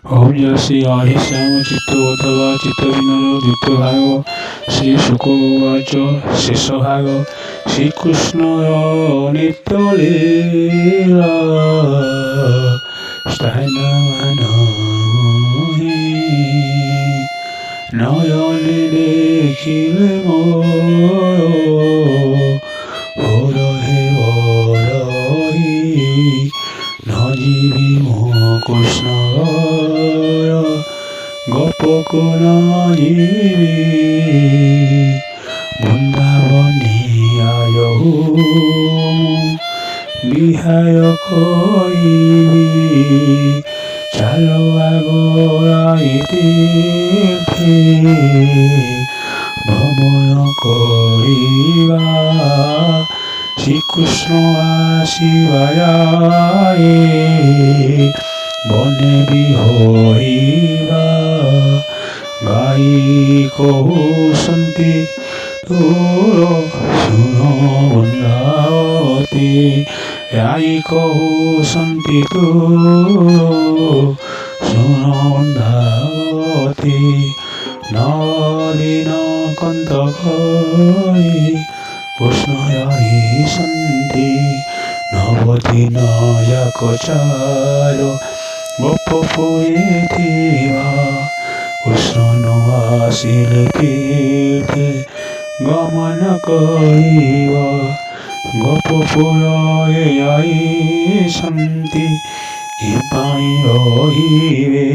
ওম শ্রী হরিশ্যাম চিত্তবধবা চিত্তবিনোদিত ভাগ শ্রী শুক উবাচ শেষভাগ শ্রীকৃষ্ণ নিত্য লীলা স্থানমানহি নয়নে দেখিলে মোর হরহে বরহি নজীবি কৃষ্ণ গোপক নজীবি বৃন্দাবনে আয় বিহায় করিবি চালো আগরাই তীর্থে ভ্রমণ করিবা শ্রীকৃষ্ণ আসিবায় বনে বিহরিবা গাই কৌশন্তি তোর শুন বৃন্দাবতী গাই কৌশন্তি তোর শুন বৃন্দাবতী নদিন কন্ত করি কৃষ্ণ হরিশন্তি নবদিন যাকচার গোপ পুরিথিবা কৃষ্ণ আসিলে তীর্থে গমন করিব গোপপুরে আইসন্তি ইপাই রহিবে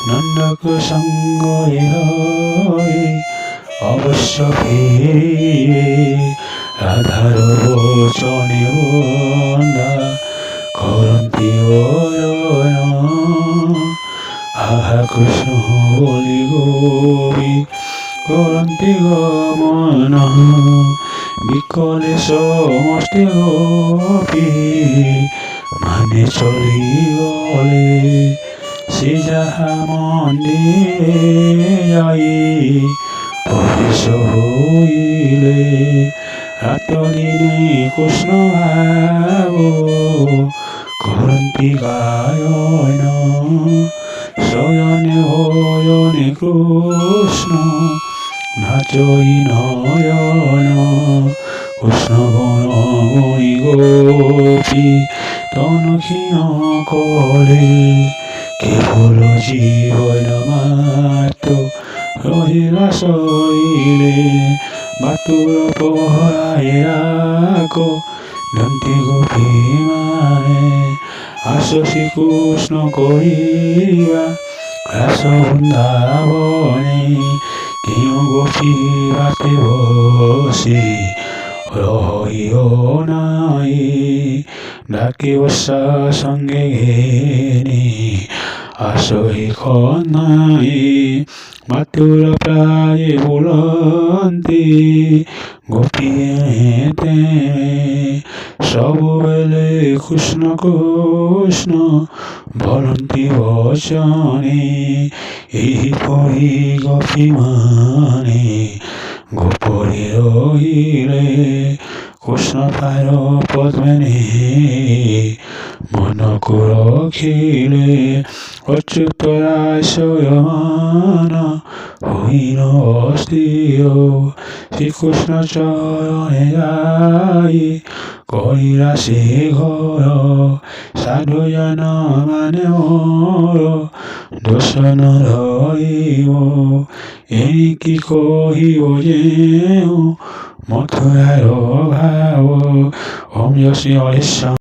নন্দক সঙ্গে রহি অবশ্য ফিরিবে রাধার বচনে বন্দা করন্তি আহা কৃষ্ণ বলি গোপী করন্তি গমন বিকলে সমষ্টি গোপী মানে চলি গলে সে যাহা মন্দিরে যাই প্রবেশ হইলে রাত দিনে কৃষ্ণ ভাব করন্তি গায়ন শয়নে ভয়নে কৃষ্ণ নাচই নয়ন কৃষ্ণ গণ গণি গোপী তনক্ষীণ করে কেবল জীবন মাত্র রহিলা শরীরে বাতুর পহরায় রাখ দন্তি গোপী মানে আস শ্রীকৃষ্ণ করিবা রাস বৃন্দাবনে কেউ গোপী রাতে বসে রহিও নাই ডাকে বসা সঙ্গে ঘেনি আসই খনাই মাতুর প্রায় বুলন্তি গোপী ସବୁବେଳେ କୃଷ୍ଣ କୃଷ୍ଣ ବଲନ୍ତି ବଚନେ ଏହିପରି ଗୋପୀମାନେ ଗୋପରେ ରହିଲେ କୃଷ୍ଣ ପାର ପଦ୍ମନେ ମନକୁ ରଖିଲେ ଅଚ୍ୟୁତ ରାଶୟମାନ ହୋଇନ ଅସ୍ଥିର ଶ୍ରୀକୃଷ୍ଣ ଚରଣେ ଯାଇ କରିଲା ସେ ଘର ସାଧୁଜନ ମାନେ ମୋର ଦୋଷ ନ ରହିବ ଏଣିକି କହିବ ଯେଉଁ ମଥୁରାର ଭାବ ଓମ୍ ଶ୍ରୀ ହରିଶ୍ୟାମ।